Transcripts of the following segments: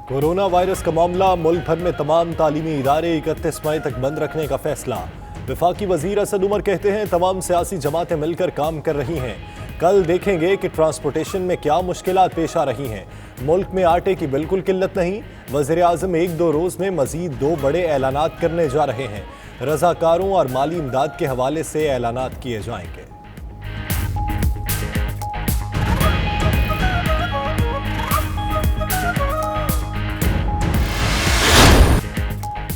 Corona virus का मामला, मुल्क भर में तमाम तालीमी इदारे 31 मई तक बंद रखने का फैसला। वफाकी वजीर असद उमर कहते हैं तमाम सियासी जमातें मिलकर काम कर रही हैं। कल देखेंगे कि ट्रांसपोर्टेशन में क्या मुश्किलात पेश आ रही हैं। मुल्क में आटे की बिल्कुल किल्लत नहीं। वज़ीर आज़म 1-2 रोज़ में मज़ीद 2 बड़े ऐलानात करने जा रहे हैं। रज़ाकारों और माली इमदाद के हवाले से ऐलानात किए जाएंगे।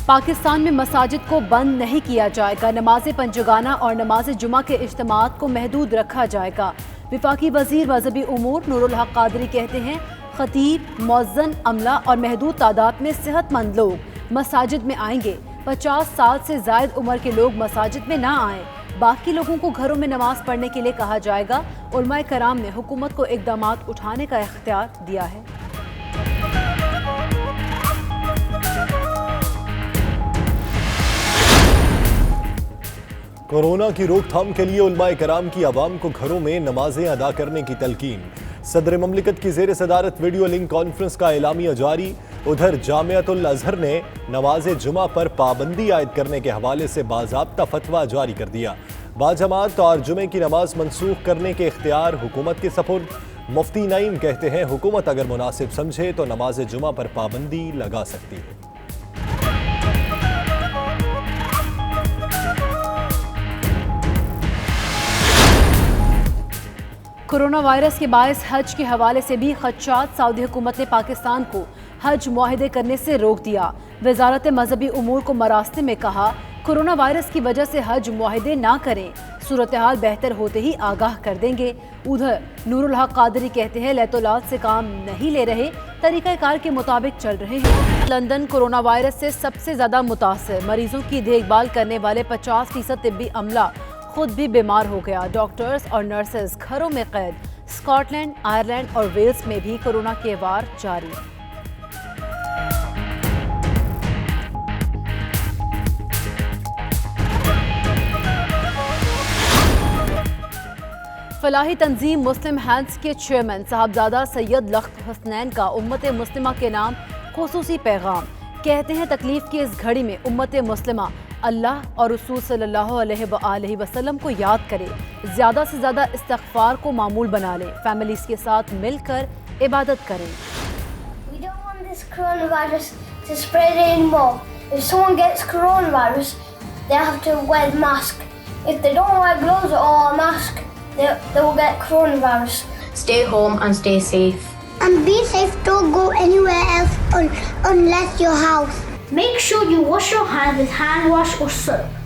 पाकिस्तान में मसाजिद को बंद नहीं किया जाएगा। नमाज पंजगाना और नमाज जुमा के इज्तिमात को महदूद रखा जाएगा। वफाकी वजीर मजहबी उमूर नूरुल हक कादरी कहते हैं खतीब, मुअज्जिन, अमला और महदूद तादाद में सेहतमंद लोग मसाजिद में आएंगे। 50 साल से ज़ायद उम्र के लोग मसाजिद में ना आएँ। बाकी लोगों को घरों में नमाज पढ़ने के लिए कहा जाएगा। उलमाए कराम ने हुकूमत को इक़दामात उठाने का इख्तियार दिया है। कोरोना की रोकथाम के लिए उलमाए कराम की आवाम को घरों में नमाजें अदा करने की तलकीन। सदर ममलिकत की ज़ेर सदारत वीडियो लिंक कॉन्फ्रेंस का एलामिया जारी। उधर जामियातुल अज़हर ने नमाज जुमा पर पाबंदी आयद करने के हवाले से बाज़ाब्ता फतवा जारी कर दिया। बाजमात और जुमे की नमाज मनसूख करने के इख्तियार हुकूमत के सपुर्द। मुफ्ती नईम कहते हैं हुकूमत अगर मुनासिब समझे तो नमाज जुमा पर पाबंदी लगा सकती है। कोरोना वायरस के बायस हज के हवाले से भी खदशात। सऊदी हुकूमत ने पाकिस्तान को हज मुआहदे करने से रोक दिया। वजारत मजहबी उमूर को मरास्ते में कहा कोरोना वायरस की वजह से हज मुआहदे ना करें, सूरत हाल बेहतर होते ही आगाह कर देंगे। उधर नूरुल हक कादरी कहते हैं लैतोलाद से काम नहीं ले रहे, तरीक़ाकार के मुताबिक चल रहे हैं। लंदन कोरोना वायरस से सबसे ज़्यादा मुतासर। मरीजों की देखभाल करने वाले 50% तिब्बी अमला खुद भी बीमार हो गया। डॉक्टर्स और नर्सेज घरों में कैद। स्कॉटलैंड, आयरलैंड और वेल्स में भी कोरोना के वार जारी। फलाही तंजीम मुस्लिम हैंड्स के चेयरमैन साहबजादा सैयद लख्त हसनैन का उम्मत मुस्लिमा के नाम खुसूसी पैगाम। कहते हैं तकलीफ की इस घड़ी में उम्मत मुस्लिमा अल्लाह और रसूल सल्लल्लाहु अलैहि वसल्लम को याद करे, ज़्यादा से ज़्यादा इस्तिग़फ़ार को मामूल बना लें, फैमिलीज़ के साथ मिलकर इबादत करें। We don't want this coronavirus to spread anymore. If someone gets coronavirus, they have to wear a mask. If they don't wear gloves or a mask, they will get coronavirus. Stay home and stay safe. And be safe, don't go anywhere else unless your house. Make sure you wash your hands with hand wash or soap.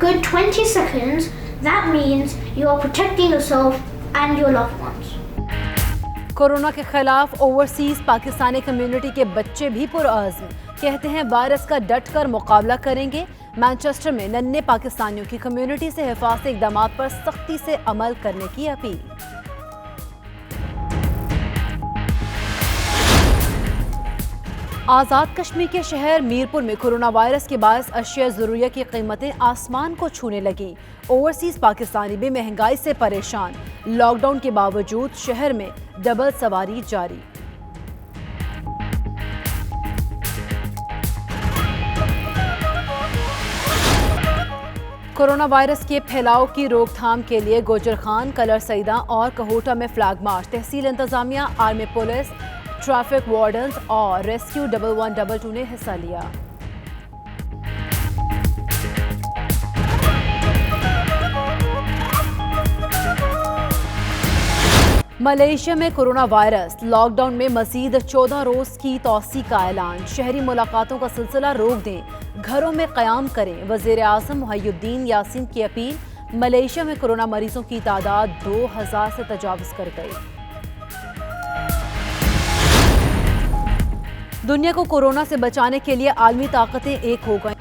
Good 20 seconds, that means you are protecting yourself and your loved ones. Corona के खिलाफ overseas Pakistani community के बच्चे भी पुरअज़्म। कहते हैं virus का डट कर मुकाबला करेंगे। मैनचेस्टर में नन्हे पाकिस्तानियों की कम्युनिटी से हिफाजती इक़दामात पर सख्ती से अमल करने की अपील। आज़ाद कश्मीर के शहर मीरपुर में कोरोना वायरस के बायस अशिया ज़रूरिया की कीमतें आसमान को छूने लगी। ओवरसीज़ पाकिस्तानी भी महंगाई से परेशान। लॉकडाउन के बावजूद शहर में डबल सवारी जारी। कोरोना वायरस के फैलाव की रोकथाम के लिए गोजरखान, कलर सईदा और कहोटा में फ्लैग मार्च। तहसील इंतजामिया, आर्मी पुलिस, ट्रैफिक वार्डन्स और रेस्क्यू 1122 ने हिस्सा लिया। मलेशिया में कोरोना वायरस। लॉकडाउन में मजीद 14 रोज की तौसी का ऐलान। शहरी मुलाकातों का सिलसिला रोक दें, घरों में क़याम करें। वज़ीर आज़म मुहय्यिद्दीन यासीन की अपील। मलेशिया में कोरोना मरीजों की तादाद 2000 से तजावुज़ कर गई। दुनिया को कोरोना से बचाने के लिए आलमी ताकतें एक हो गई।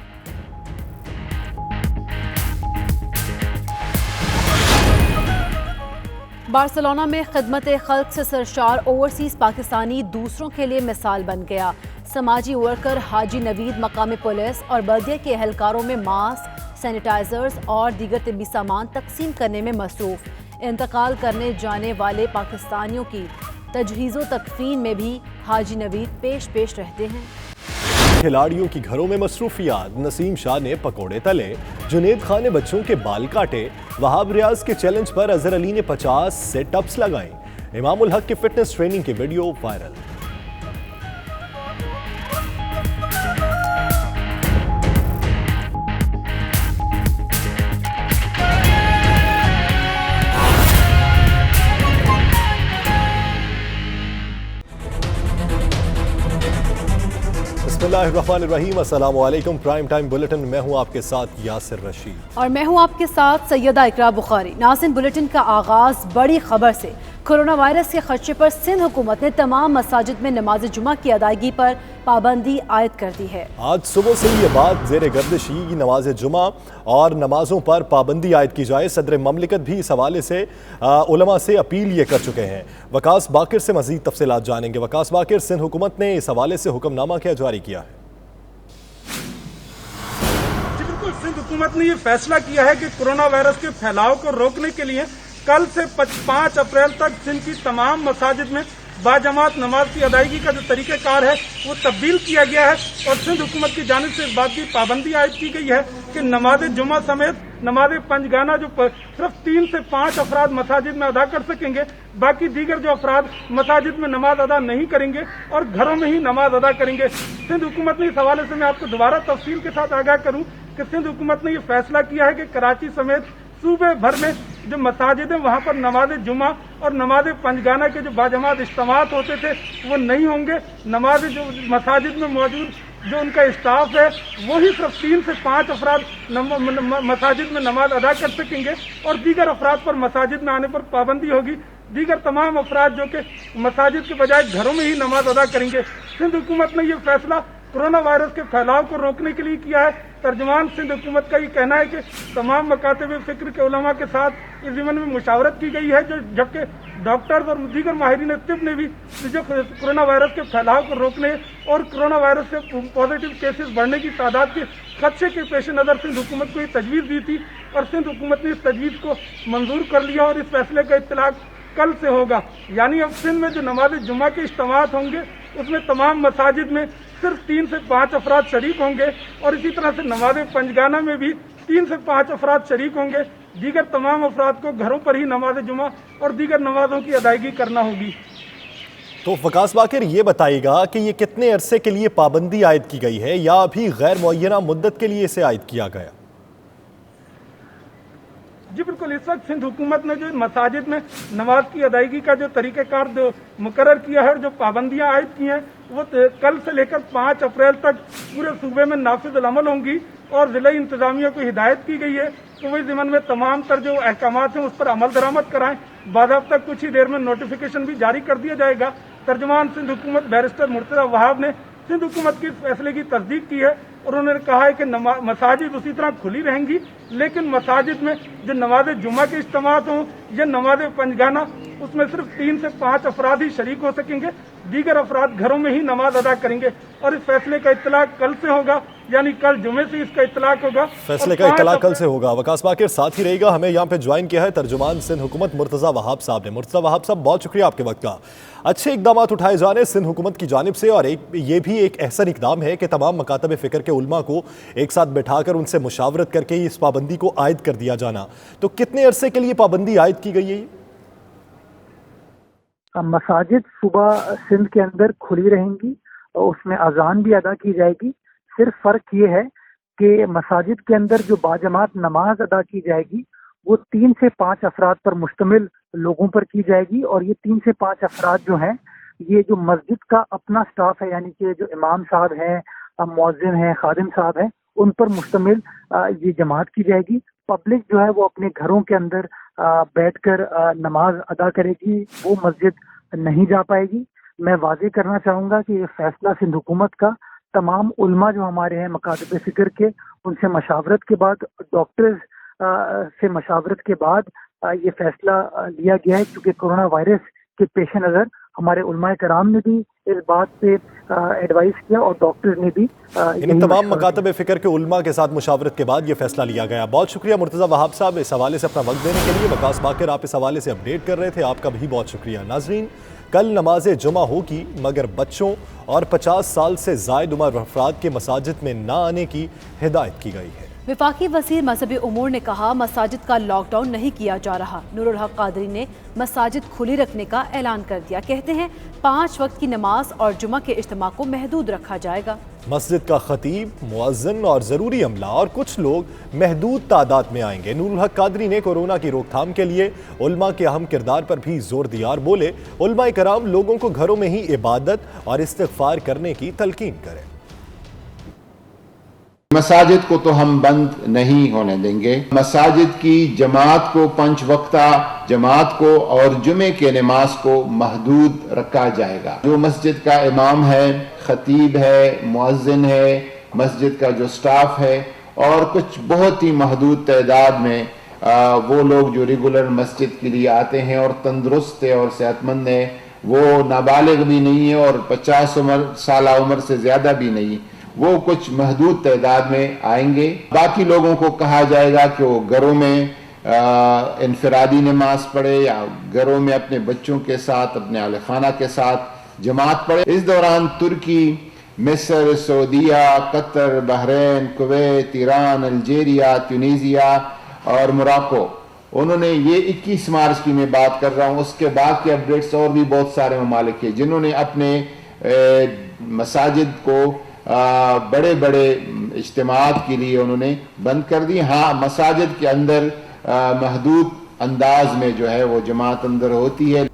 बार्सिलोना में खिदमत खल्क से सरशार ओवरसीज पाकिस्तानी दूसरों के लिए मिसाल बन गया। समाजी वर्कर हाजी नवीद मकामी पुलिस और बल्दिया के एहलकारों में मास्क, सैनिटाइजर्स और दीगर तिब्बी सामान तकसीम करने में मसरूफ। इंतकाल करने जाने वाले पाकिस्तानियों की तजहीज़ व तकफीन में भी हाजी नवीद पेश रहते हैं। खिलाड़ियों की घरों में मसरूफियात, नसीम शाह ने पकोड़े तले, जुनेद खान ने बच्चों के बाल काटे, वहाब रियाज के चैलेंज पर अजहर अली ने 50 सेटअप्स लगाए। इमाम उल हक की फिटनेस ट्रेनिंग की वीडियो वायरल। बिस्मिल्लाहिर्रहमानिर्रहीम, अस्सलाम वालेकुम। प्राइम टाइम बुलेटिन, मैं हूं आपके साथ यासिर रशीद और मैं हूं आपके साथ सैयदा इकरा बुखारी। नाज़रीन, बुलेटिन का आगाज़ बड़ी खबर से। कोरोना वायरस के खदशे पर सिंध हुकूमत ने तमाम मसाजिद में नमाज जुमा की अदायगी पर पाबंदी आयद कर दी है। आज सुबह से ये बात ज़ेर गर्दिश की नमाज जुमा और नमाजों पर पाबंदी आयद की जाए। सदर ममलिकत भी इस हवाले से उलमा से अपील ये कर चुके हैं। वकास बाकिर से मज़ीद तफसीलात जानेंगे। वकास बाकिर, सिंध हुकूमत ने इस हवाले से हुक्मनामा क्या जारी किया है? सिंध हुकूमत ने ये फैसला किया है कि कोरोना वायरस के फैलाव को रोकने के लिए कल से 5 अप्रैल तक सिंध की तमाम मसाजिद में बाजमात नमाज की अदायगी का जो तरीक़ेकार है वो तब्दील किया गया है और सिंध हुकूमत की जानिब से इस बात की पाबंदी आयद की गई है कि नमाज जुमा समेत नमाज पंजगाना जो सिर्फ 3 से 5 अफराद मसाजिद में अदा कर सकेंगे, बाकी दीगर जो अफराद मसाजिद में नमाज अदा नहीं करेंगे और घरों में ही नमाज अदा करेंगे। सिंध हुकूमत ने इस हवाले से मैं आपको दोबारा तफसील के साथ आगाह करूं कि सिंध हुकूमत ने ये फैसला किया है कि कराची समेत सूबे भर में जो मसाजिद हैं वहाँ पर नमाज जुमा और नमाज पंजगाना के जो बाजमात इज्तिमात होते थे वो नहीं होंगे। नमाज जो मसाजिद में मौजूद जो उनका स्टाफ है वही सिर्फ 3 से 5 अफराद मसाजिद में नमाज अदा कर सकेंगे और दीगर अफराद पर मसाजिद में आने पर पाबंदी होगी। दीगर तमाम अफराद जो कि मसाजिद के बजाय घरों में ही नमाज अदा करेंगे। सिंध हुकूमत ने यह फैसला कोरोना वायरस के फैलाव को रोकने के लिए किया है। तर्जुमान सिंध हुकूमत का ये कहना है कि तमाम मकातब फिक्र के उलमा के साथ इस ज़िम्मन में मुशावरत की गई है, जबकि डॉक्टर्स और दीगर माहिरीन तिब ने भी जो कोरोना वायरस के फैलाव को रोकने और कोरोना वायरस से पॉजिटिव केसेस बढ़ने की तादाद के खदशे के पेश नज़र सिंध हुकूमत को ये तजवीज़ दी थी और सिंध हुकूमत ने इस तजवीज़ को मंजूर कर लिया और इस फैसले का इत्तलाक कल से होगा। यानी अब सिंध में जो नमाज जुमा के इज्तिमात होंगे उसमें तमाम मसाजिद में सिर्फ 3 से 5 अफराद शरीक होंगे और इसी तरह से नमाज पंजगाना में भी 3 से 5 अफराद शरीक होंगे। दीगर तमाम अफराद को घरों पर ही नमाज जुमा और दीगर नमाजों की अदायगी करना होगी। तो वकास बाकिर, ये बताइएगा कि ये कितने अरसे के लिए पाबंदी आयद की गई है या अभी गैर मुअय्यना मुद्दत के लिए इसे आयद किया गया? जी बिल्कुल, इस वक्त सिंध हुकूमत ने जो मसाजिद में नमाज की अदायगी का जो तरीक़ेकार जो मुकर्रर किया है और जो पाबंदियां आयद की हैं वो कल से लेकर 5 अप्रैल तक पूरे सूबे में नाफिज अमल होंगी और ज़िला इंतजामिया को हिदायत की गई है कि वही ज़िम्मन में तमाम तर जो अहकामात हैं उस पर अमल दरामद कराएं। बाज़ाब्ता कुछ ही देर में नोटिफिकेशन भी जारी कर दिया जाएगा। तर्जुमान सिंध हुकूमत बैरिस्टर मुर्तज़ा वहाब ने सिंध हुकूमत की फैसले की तस्दीक की है और उन्होंने कहा है कि मसाजिद उसी तरह खुली रहेंगी, लेकिन मसाजिद में जो नमाज जुमा के इज्तिमात हों या नमाज पंजगाना उसमें सिर्फ 3 से 5 अफराद ही शरीक हो सकेंगे, दीगर अफराद घरों में ही नमाज अदा करेंगे और इस फैसले का इत्तलाक कल से होगा, यानी कल जुमे से इसका इत्तलाक होगा। फैसले का इत्तलाक कल से होगा। वकास बाकिर साथ ही रहेगा। हमें यहाँ पे ज्वाइन किया है तर्जुमान सिंध हुकूमत मुर्तज़ा वहाब साहब ने। मुर्तज़ा वहाब साहब, बहुत शुक्रिया आपके वक्त का। अच्छे इकदाम उठाए जा रहे हैं सिंध हुकूमत की जानिब से और ये भी एक अहसन इकदाम है कि तमाम मकातब फ़िक्र के उलमा को एक साथ बैठाकर उनसे मुशावरत करके इस पाबंदी को आयद कर दिया जाना। तो कितने अरसे के लिए पाबंदी आयद की गई है? मसाजिद सुबह सिंध के अंदर खुली रहेंगी और उसमें अजान भी अदा की जाएगी। सिर्फ फ़र्क ये है कि मसाजिद के अंदर जो बाजमात नमाज अदा की जाएगी वो 3 से 5 अफराद पर मुश्तमिल लोगों पर की जाएगी और ये 3 से 5 अफराद जो हैं ये जो मस्जिद का अपना स्टाफ है, यानी कि जो इमाम साहब हैं, मुअज्जिन हैं, खादिम साहब हैं, उन पर मुश्तमिल ये जमात की जाएगी। पब्लिक जो है वो अपने घरों के अंदर बैठकर नमाज अदा करेगी, वो मस्जिद नहीं जा पाएगी। मैं वाज़ेह करना चाहूँगा कि ये फैसला सिंध हुकूमत का तमाम उलमा जो हमारे हैं मकातब फ़िक्र के, उनसे मशावरत के बाद, डॉक्टर्स से मशावरत के बाद ये फैसला लिया गया है, क्योंकि कोरोना वायरस के पेश नज़र हमारे उलमाए कराम ने भी इस बात पे एडवाइस किया और डॉक्टर्स ने भी इन तमाम मकातब फ़िक्र के उलमा के साथ मुशावरत के बाद ये फैसला लिया गया। बहुत शुक्रिया मुर्तज़ा वहाब साहब इस हवाले से अपना वक्त देने के लिए। वकास बाकिर आप इस हवाले से अपडेट कर रहे थे, आपका भी बहुत शुक्रिया। नाजरीन, कल नमाज जुमा होगी, मगर बच्चों और 50 साल से ज़ायद उम्र अफराद के मसाजिद में ना आने की हिदायत की गई है। वफाकी वज़ीर मजहबी उमूर ने कहा, मसाजिद का लॉकडाउन नहीं किया जा रहा। नूरुल हक कादरी ने मसाजिद खुली रखने का ऐलान कर दिया। कहते हैं 5 वक्त की नमाज और जुमा के इज्तिमा को महदूद रखा जाएगा। मस्जिद का खतीब, मुअज्जिन और ज़रूरी अमला और कुछ लोग महदूद तादाद में आएंगे। नूरुल हक कादरी ने कोरोना की रोकथाम के लिए उलमा के अहम किरदार पर भी जोर दिया और बोले, उलमा कराम लोगों को घरों में ही इबादत और इस्तिग़फ़ार करने की तलकीन करें। मसाजिद को तो हम बंद नहीं होने देंगे। मसाजिद की जमात को, 5 वक्ता जमात को और जुमे के नमाज को महदूद रखा जाएगा। जो मस्जिद का इमाम है, खतीब है, मुअज्जिन है, मस्जिद का जो स्टाफ है और कुछ बहुत ही महदूद तादाद में वो लोग जो रेगुलर मस्जिद के लिए आते हैं और तंदुरुस्त है और सेहतमंद है, वो नाबालिग भी नहीं है और 50 साल उम्र से ज़्यादा भी नहीं, वो कुछ महदूद तादाद में आएंगे। बाकी लोगों को कहा जाएगा कि वो घरों में इनफरादी नमाज पढ़े या घरों में अपने बच्चों के साथ, अपने अहले खाना के साथ जमात पढ़े। इस दौरान तुर्की, मिस्र, सऊदीया, Qatar, Bahrain, Kuwait, Iran, Algeria, Tunisia और मोरक्को, उन्होंने ये 21 मार्च की मैं बात कर रहा हूँ, उसके बाद के अपडेट्स और भी बहुत सारे ममालिक हैं जिन्होंने अपने मसाजिद को बड़े बड़े इज्तिमात के लिए उन्होंने बंद कर दी। हाँ, मसाजिद के अंदर महदूद अंदाज में जो है वो जमात अंदर होती है।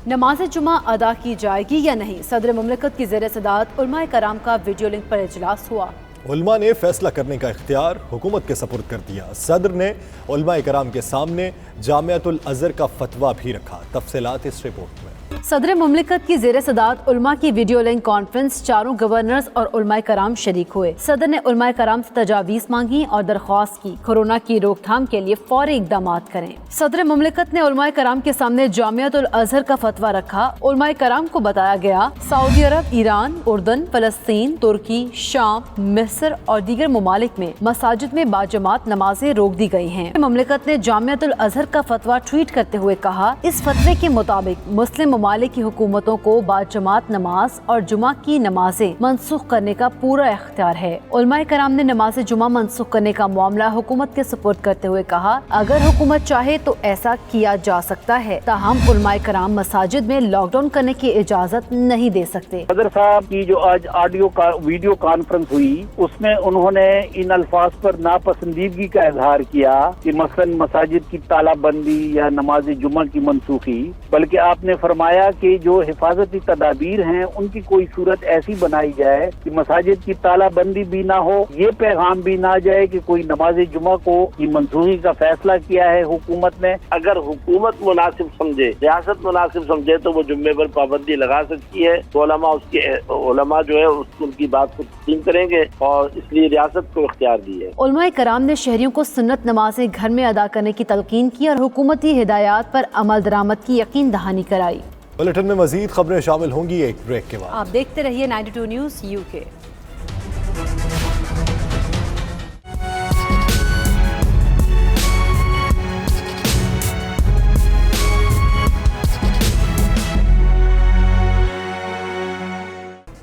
नमाज जुमा अदा की जाएगी या नहीं, सदर मुमलिकत की ज़ेर सदारत उलमाए कराम का वीडियो लिंक पर इजलास हुआ। उलमा ने फैसला करने का इख्तियार हुकूमत के सपुर्द कर दिया। सदर ने उलमाए कराम के सामने जामियातुल अज़हर का फतवा भी रखा। तफसीलात इस रिपोर्ट में। सदर मुमलिकत की ज़ेर सदारत उलमा की वीडियो लिंक कॉन्फ्रेंस 4 गवर्नर्स और उलमाए कराम शरीक हुए। सदर ने उलमाए कराम से तजावीज़ मांगी और दरख्वास्त की कोरोना की रोकथाम के लिए फौरी इक़दामात करें। सदर मुमलिकत ने उलमाए कराम के सामने जामियातुल अज़हर का फतवा रखा। उलमाए कराम को बताया गया, सऊदी अरब, ईरान, उर्दन, फलस्तीन, तुर्की, शाम, मिस्र और दीगर ममालिक में मसाजिद में बाजमात नमाजें रोक दी गई हैं। मुमलिकत ने जामियातुल अज़हर का फतवा ट्वीट करते हुए कहा, इस फतवे के मुताबिक मुस्लिम ममालिक की हुकूमतों को बाजमात नमाज और जुमा की नमाजें मनसूख करने का पूरा इख्तियार है। उलमाए कराम ने नमाज जुमा मनसूख करने का मामला हुकूमत के सुपुर्द करते हुए कहा, अगर हुकूमत चाहे तो ऐसा किया जा सकता है, ताहम उलमाए कराम मसाजिद में लॉकडाउन करने की इजाजत नहीं दे सकते। सदर साहब की जो आज वीडियो कॉन्फ्रेंस हुई, उसमें उन्होंने इन अल्फाज पर नापसंदीदगी का इजहार किया कि मसलन मसाजिद की तालाबंदी या नमाज जुमा की मनसूखी, बल्कि आपने फरमाया कि जो हिफाजती तदाबीर हैं उनकी कोई सूरत ऐसी बनाई जाए कि मसाजिद की तालाबंदी भी ना हो, ये पैगाम भी ना जाए कि कोई नमाज जुमा को की मनसूखी का फैसला किया है हुकूमत ने। अगर हुकूमत मुनासिब समझे, रियासत मुनासिब समझे तो वो जुम्मे पर पाबंदी लगा सकती है। तो उलमा जो है उनकी बात को तस्लीम करेंगे और इसलिए रियासत को इख्तियार दी है। उलमाए कराम ने शहरियों को सुन्नत नमाजें घर में अदा करने की तलकीन की और हुकूमती हिदायत पर अमल दरामद की यकीन दहानी कराई। बुलेटिन में मजीद खबरें शामिल होंगी एक ब्रेक के बाद। आप देखते रहिए 92 न्यूज़ UK।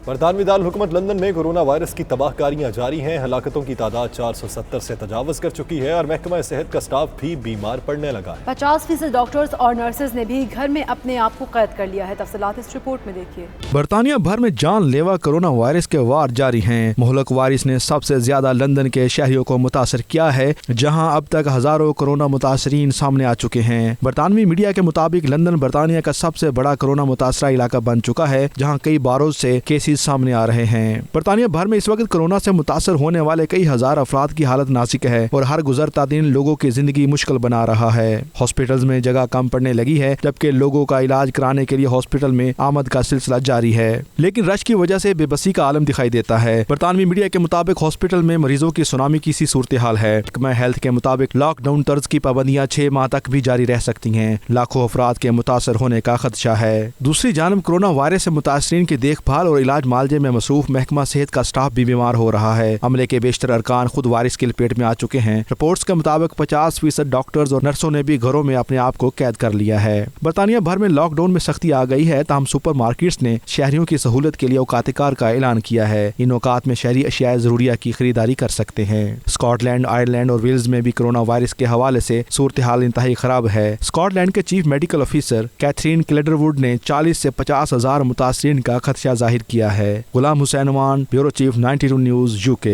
बरतानवी दारुल हुकूमत लंदन में कोरोना वायरस की तबाहकारियां जारी हैं। हलाकतों की तादाद 470 से तजावज कर चुकी है और महकमा सेहत का स्टाफ भी बीमार पड़ने लगा है। 50% डॉक्टर्स और नर्सेज ने भी घर में अपने आप को कैद कर लिया है। तफसीलात इस रिपोर्ट में देखिए। बरतानिया भर में जानलेवा कोरोना वायरस के वार जारी हैं। मुहलक वायरस ने सबसे ज्यादा लंदन के शहरियों को मुतासर किया है, जहां अब तक हजारों कोरोना मुतासरीन सामने आ चुके हैं। बरतानवी मीडिया के मुताबिक लंदन बरतानिया का सबसे बड़ा कोरोना मुतासरा इलाका बन चुका है, जहाँ कई बारों से केसेस सामने आ रहे हैं। बरतानिया भर में इस वक्त कोरोना से मुतासर होने वाले कई हजार अफराद की हालत नाजुक है और हर गुजरता दिन लोगों की जिंदगी मुश्किल बना रहा है। हॉस्पिटल्स में जगह कम पड़ने लगी है, जबकि लोगों का इलाज कराने के लिए हॉस्पिटल में आमद का सिलसिला जारी है, लेकिन रश की वजह से बेबसी का आलम दिखाई देता है। बरतानवी मीडिया के मुताबिक हॉस्पिटल में मरीजों की सुनामी की सी सूरत हाल है। महकमा हेल्थ के मुताबिक लॉकडाउन तर्ज की पाबंदियां 6 माह तक भी जारी रह सकती हैं। लाखों अफराद के मुतासर होने का खदशा है। दूसरी जानब कोरोना वायरस से मुतासरीन की देखभाल और इलाज معالجے میں مصروف محکمہ صحت کا سٹاف بھی بیمار ہو رہا ہے۔ عملے کے بیشتر ارکان خود وائرس کی لپیٹ میں آ چکے ہیں۔ رپورٹس کے مطابق 50% ڈاکٹرز اور نرسوں نے بھی گھروں میں اپنے آپ کو قید کر لیا ہے۔ برطانیہ بھر میں لاک ڈاؤن میں سختی آ گئی ہے، تاہم سپر مارکیٹس نے شہریوں کی سہولت کے لیے اوقات کار کا اعلان کیا ہے۔ ان اوقات میں شہری اشیاء ضروریہ کی خریداری کر سکتے ہیں۔ اسکاٹ لینڈ، آئرلینڈ اور ویلز میں بھی کرونا وائرس کے حوالے سے صورتحال انتہائی خراب ہے۔ اسکاٹ لینڈ کے چیف میڈیکل آفیسر کیتھرین کلیڈروڈ نے 40 سے 50 ہزار متاثرین کا خدشہ ظاہر کیا ہے۔ غلام حسین وان، bureau chief 92 news UK۔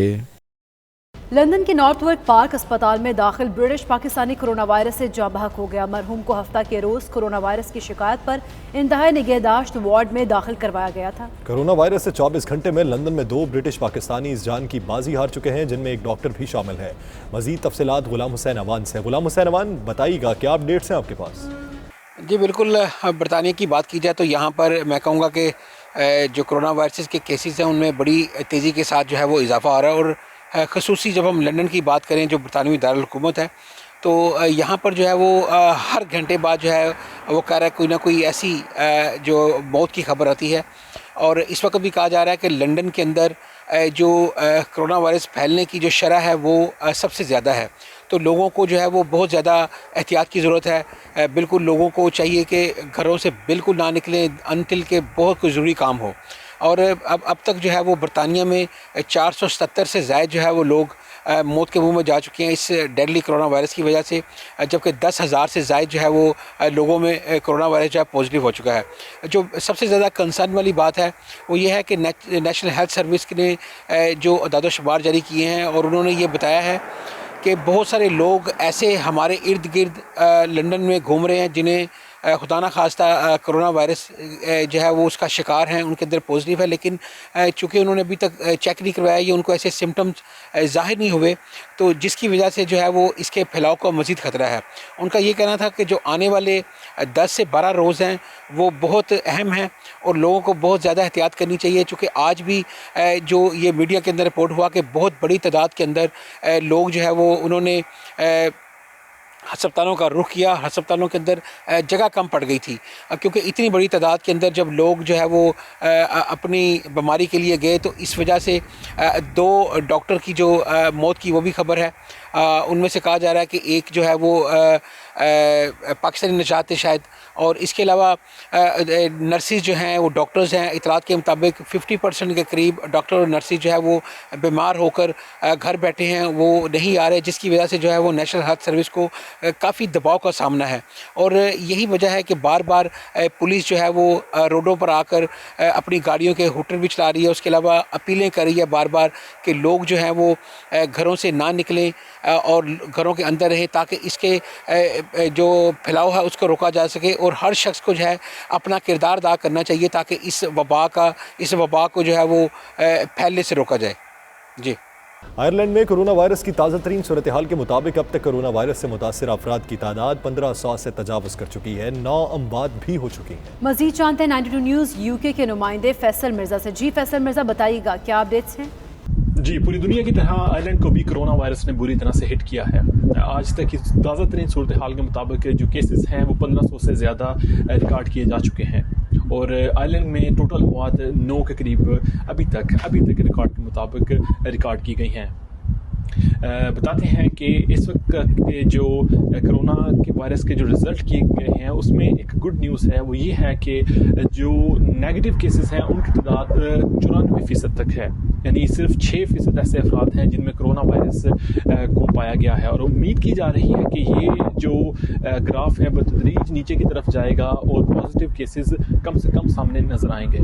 London کے نارتھ ورک پارک اسپتال میں داخل برٹش پاکستانی کرونا وائرس سے جاں بحق ہو گیا۔ مرحوم کو ہفتہ کے روز کرونا وائرس کی شکایت پر انتہائی نگہداشت وارڈ میں داخل کروایا گیا تھا۔ کرونا وائرس سے 24 گھنٹے میں لندن میں 2 برٹش پاکستانی اس جان کی بازی ہار چکے ہیں، جن میں ایک ڈاکٹر بھی شامل ہے۔ مزید تفصیلات غلام حسین اوان سے۔ غلام حسین اوان، بتائیے گا کیا اپڈیٹس ہیں آپ کے پاس؟ جی بالکل، برطانیہ کی بات کی جائے تو یہاں پر میں کہوں گا کہ جو کرونا وائرس کے کیسز ہیں ان میں بڑی تیزی کے ساتھ جو ہے وہ اضافہ آ رہا ہے، اور خصوصی جب ہم لندن کی بات کریں جو برطانوی دارالحکومت ہے تو یہاں پر جو ہے وہ ہر گھنٹے بعد جو ہے وہ کہہ رہا ہے کوئی نہ کوئی ایسی جو موت کی خبر آتی ہے۔ اور اس وقت بھی کہا جا رہا ہے کہ لندن کے اندر جو کرونا وائرس پھیلنے کی جو شرح ہے وہ سب سے زیادہ ہے، تو لوگوں کو جو ہے وہ بہت زیادہ احتیاط کی ضرورت ہے۔ بالکل لوگوں کو چاہیے کہ گھروں سے بالکل نہ نکلیں انٹل کہ بہت کوئی ضروری کام ہو۔ اور اب تک جو ہے وہ برطانیہ میں 477 سے زائد جو ہے وہ لوگ موت کے منہ میں جا چکے ہیں اس ڈیڈلی کرونا وائرس کی وجہ سے، جبکہ 10,000 سے زائد جو ہے وہ لوگوں میں کرونا وائرس جو ہے پازیٹیو ہو چکا ہے۔ جو سب سے زیادہ کنسرن والی بات ہے وہ یہ ہے کہ نیشنل ہیلتھ سروس نے جو اعداد و شمار جاری کیے ہیں، اور انہوں نے یہ بتایا ہے کہ بہت سارے لوگ ایسے ہمارے ارد گرد لندن میں گھوم رہے ہیں جنہیں خدا نہ خواستہ کرونا وائرس جو ہے وہ اس کا شکار ہیں، ان کے اندر پازیٹیو ہے، لیکن چونکہ انہوں نے ابھی تک چیک نہیں کروایا یا ان کو ایسے سمٹمز ظاہر نہیں ہوئے، تو جس کی وجہ سے جو ہے وہ اس کے پھیلاؤ کا مزید خطرہ ہے۔ ان کا یہ کہنا تھا کہ جو آنے والے 10 سے 12 روز ہیں وہ بہت اہم ہیں اور لوگوں کو بہت زیادہ احتیاط کرنی چاہیے، چونکہ آج بھی جو یہ میڈیا کے اندر رپورٹ ہوا کہ بہت بڑی تعداد کے اندر لوگ جو ہے وہ انہوں نے ہسپتالوں کا رخ کیا، ہسپتالوں کے اندر جگہ کم پڑ گئی تھی، کیونکہ اتنی بڑی تعداد کے اندر جب لوگ جو ہے وہ اپنی بیماری کے لیے گئے تو اس وجہ سے 2 ڈاکٹر کی جو موت کی وہ بھی خبر ہے۔ ان میں سے کہا جا رہا ہے کہ ایک جو ہے وہ پاکستانی نژاد تھے شاید، اور اس کے علاوہ نرسز جو ہیں وہ ڈاکٹرز ہیں، اطلاعات کے مطابق 50% کے قریب ڈاکٹر اور نرسز جو ہے وہ بیمار ہو کر گھر بیٹھے ہیں، وہ نہیں آ رہے، جس کی وجہ سے جو ہے وہ نیشنل ہیلتھ سروس کو کافی دباؤ کا سامنا ہے۔ اور یہی وجہ ہے کہ بار بار پولیس جو ہے وہ روڈوں پر آ کر اپنی گاڑیوں کے ہوٹر بھی چلا رہی ہے، اس کے علاوہ اپیلیں کر رہی ہے بار بار کہ لوگ جو ہیں وہ گھروں سے نہ نکلیں اور گھروں کے اندر رہیں، تاکہ اس کے جو پھیلاؤ ہے اس کو روکا جا سکے، اور ہر شخص کو جو ہے اپنا کردار ادا کرنا چاہیے تاکہ اس وبا کو جو ہے وہ پھیلنے سے روکا جائے۔ جی، آئرلینڈ میں کرونا وائرس کی تازہ ترین صورتحال کے مطابق اب تک کرونا وائرس سے متاثر افراد کی تعداد 1500 سے تجاوز کر چکی ہے، 9 اموات بھی ہو چکی ہیں۔ مزید جانتے ہیں 92 نیوز UK کے نمائندے فیصل مرزا سے۔ جی فیصل مرزا، بتائیے گا کیا اپڈیٹس ہیں؟ جی، پوری دنیا کی طرح آئرلینڈ کو بھی کرونا وائرس نے بری طرح سے ہٹ کیا ہے۔ آج تک کی تازہ ترین صورتحال کے مطابق جو کیسز ہیں وہ 1500 سے زیادہ ریکارڈ کیے جا چکے ہیں، اور آئرلینڈ میں ٹوٹل اموات 9 کے قریب ابھی تک ریکارڈ کے مطابق ریکارڈ کی گئی ہیں۔ بتاتے ہیں کہ اس وقت جو کرونا کے وائرس کے جو رزلٹ کیے گئے ہیں اس میں ایک گڈ نیوز ہے، وہ یہ ہے کہ جو نیگیٹو کیسز ہیں ان کی تعداد 94% تک ہے، یعنی صرف 6% ایسے افراد ہیں جن میں کرونا وائرس کو پایا گیا ہے، اور امید کی جا رہی ہے کہ یہ جو گراف ہے بتدریج نیچے کی طرف جائے گا اور پازیٹیو کیسز کم سے کم سامنے نظر آئیں گے۔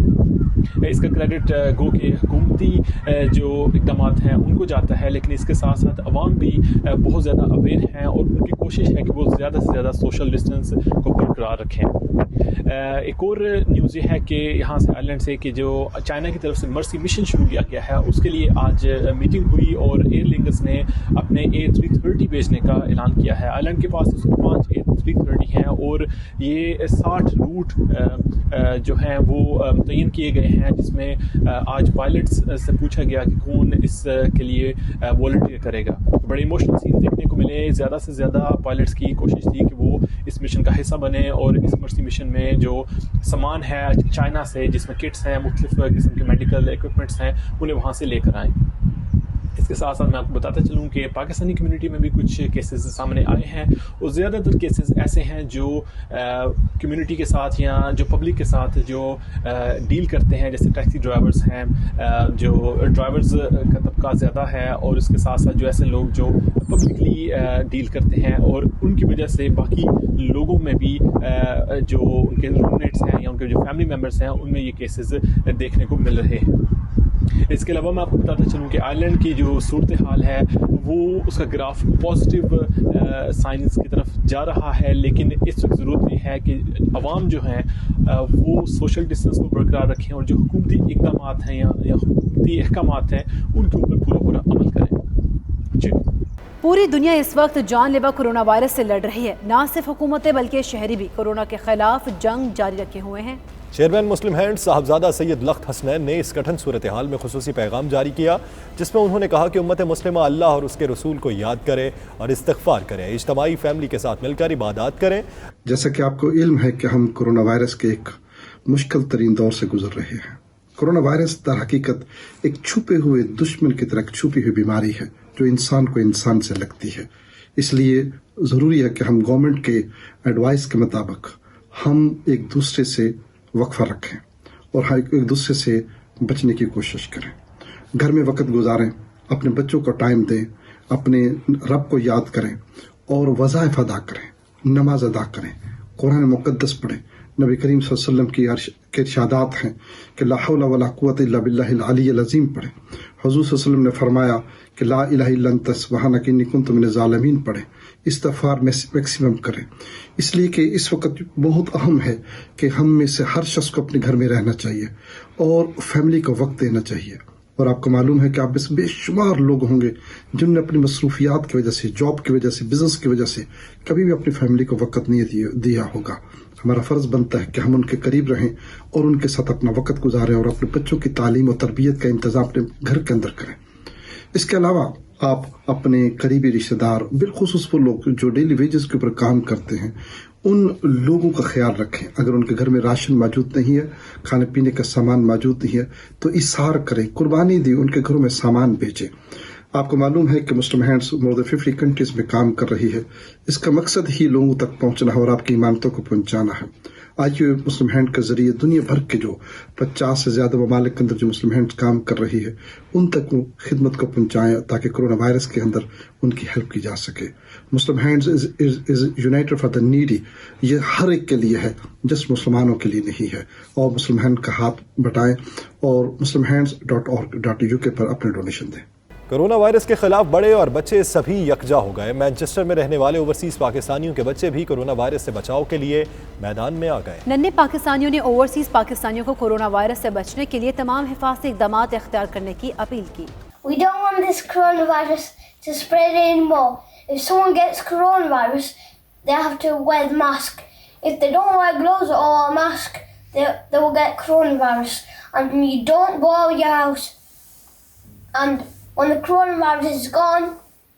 اس کا کریڈٹ گو کہ حکومتی جو اقدامات ہیں ان کو جاتا ہے، لیکن اس کے ساتھ ساتھ عوام بھی بہت زیادہ اویئر ہیں اور ان کی کوشش ہے کہ وہ زیادہ سے زیادہ سوشل ڈسٹینس کو برقرار رکھیں۔ ایک اور نیوز یہ ہے کہ یہاں سے آئرلینڈ سے کہ جو چائنا کی طرف سے مرسی مشن شروع کیا گیا ہے اس کے لیے آج میٹنگ ہوئی، اور ایئر لنگس نے اپنے A330 بھیجنے کا اعلان کیا ہے۔ آئرلینڈ کے پاس 5 A330 ہیں، اور یہ 60 روٹ جو ہیں وہ متعین کیے گئے ہیں، جس میں آج پائلٹس سے پوچھا گیا کہ کون اس کے لیے والنٹیئر کرے گا۔ بڑے ایموشنل سین دیکھنے کو ملے، زیادہ سے زیادہ پائلٹس کی کوشش تھی کہ وہ وہ اس مشن کا حصہ بنے اور اس مرسی مشن میں جو سامان ہے چائنا سے جس میں کٹس ہیں مختلف قسم کے میڈیکل ایکوپمنٹس ہیں انہیں وہاں سے لے کر آئیں. اس کے ساتھ ساتھ میں آپ کو بتاتا چلوں کہ پاکستانی کمیونٹی میں بھی کچھ کیسز سامنے آئے ہیں اور زیادہ تر کیسز ایسے ہیں جو کمیونٹی کے ساتھ یا جو پبلک کے ساتھ جو ڈیل کرتے ہیں, جیسے ٹیکسی ڈرائیورز ہیں, جو ڈرائیورز کا طبقہ زیادہ ہے, اور اس کے ساتھ ساتھ جو ایسے لوگ جو پبلکلی ڈیل کرتے ہیں اور ان کی وجہ سے باقی لوگوں میں بھی جو ان کے روم میٹس ہیں یا ان کے جو فیملی ممبرس ہیں ان میں یہ کیسز دیکھنے کو مل رہے ہیں. اس کے علاوہ میں آپ کو بتاتا چلوں کہ آئرلینڈ کی جو صورتحال ہے وہ اس کا گراف پازیٹیو سائنس کی طرف جا رہا ہے, لیکن اس وقت ضرورت یہ ہے کہ عوام جو ہیں وہ سوشل ڈسٹینس کو برقرار رکھیں اور جو حکومتی اقدامات ہیں یا حکومتی احکامات ہیں ان کے اوپر پورا عمل کریں. جی پوری دنیا اس وقت جان لیوا کورونا وائرس سے لڑ رہی ہے. نہ صرف حکومتیں بلکہ شہری بھی کورونا کے خلاف جنگ جاری رکھے ہوئے ہیں. چیئرمین مسلم ہینڈ صاحبزادہ سید لخت حسنین نے اس کٹھن صورتحال میں خصوصی پیغام جاری کیا, جس میں انہوں نے کہا کہ امت مسلمہ اللہ اور اس کے رسول کو یاد کرے اور استغفار کرے, اجتماعی فیملی کے ساتھ مل کر عبادات کریں. جیسا کہ آپ کو علم ہے کہ ہم کورونا وائرس کے ایک مشکل ترین دور سے گزر رہے ہیں. کورونا وائرس در حقیقت ایک چھپے ہوئے دشمن کی طرح چھپی ہوئی بیماری ہے جو انسان کو انسان سے لگتی ہے. اس لیے ضروری ہے کہ ہم گورنمنٹ کے ایڈوائس کے مطابق ہم ایک دوسرے سے وقفہ رکھیں اور ایک دوسرے سے بچنے کی کوشش کریں. گھر میں وقت گزاریں, اپنے بچوں کو ٹائم دیں, اپنے رب کو یاد کریں اور وظائف ادا کریں, نماز ادا کریں, قرآن مقدس پڑھیں. نبی کریم صلی اللہ علیہ وسلم کے ارشادات ہیں کہ لا حول ولا قوت الا باللہ العلی العظیم پڑھیں. حضور صلی اللہ علیہ وسلم نے فرمایا کہ لا الہ الا انت سبحانک انی کنت من الظالمین پڑھیں. استغفار میکسیمم کریں, اس لیے کہ اس وقت بہت اہم ہے کہ ہم میں سے ہر شخص کو اپنے گھر میں رہنا چاہیے اور فیملی کو وقت دینا چاہیے. اور آپ کو معلوم ہے کہ آپ میں سے بے شمار لوگ ہوں گے جن نے اپنی مصروفیات کی وجہ سے, جاب کی وجہ سے, بزنس کی وجہ سے کبھی بھی اپنی فیملی کو وقت نہیں دیا ہوگا. ہمارا فرض بنتا ہے کہ ہم ان کے قریب رہیں اور ان کے ساتھ اپنا وقت گزاریں اور اپنے بچوں کی تعلیم اور تربیت کا انتظام اپنے گھر کے اندر کریں. اس کے علاوہ آپ اپنے قریبی رشتہ دار, بالخصوص وہ لوگ جو ڈیلی ویجز کے اوپر کام کرتے ہیں, ان لوگوں کا خیال رکھیں. اگر ان کے گھر میں راشن موجود نہیں ہے, کھانے پینے کا سامان موجود نہیں ہے, تو اثار کریں, قربانی دیں, ان کے گھروں میں سامان بھیجیں. آپ کو معلوم ہے کہ مسلم ہینڈز مور دین 50 کنٹریز میں کام کر رہی ہے. اس کا مقصد ہی لوگوں تک پہنچنا ہے اور آپ کی ایمانتوں کو پہنچانا ہے. آج یہ مسلم ہینڈ کے ذریعے دنیا بھر کے جو 50 سے زیادہ ممالک کے اندر جو مسلم ہینڈ کام کر رہی ہے ان تک وہ خدمت کو پہنچائیں تاکہ کورونا وائرس کے اندر ان کی ہیلپ کی جا سکے. Muslim Hands is united for the needy. یہ ہر ایک کے لیے ہے, جس مسلمانوں کے لیے نہیں ہے. اور مسلم ہینڈ کا ہاتھ بٹائیں اور muslimhands.org.uk پر اپنے ڈونیشن دیں. کورونا وائرس کے خلاف بڑے اور بچے سبھی یکجا ہو گئے. مانچسٹر میں رہنے والے اوورسیز پاکستانیوں کے بچے بھی کورونا وائرس سے بچاؤ کے لیے میدان میں آ گئے. ننھے پاکستانیوں نے اوورسیز پاکستانیوں کو کورونا وائرس سے بچنے کے لیے تمام حفاظتی اقدامات اختیار کرنے کی اپیل کی. We don't want this coronavirus to spread anymore. If someone gets coronavirus, they have to wear the mask. If they don't wear gloves or a mask, they will get coronavirus. And you don't go out of your house. And when the coronavirus is gone,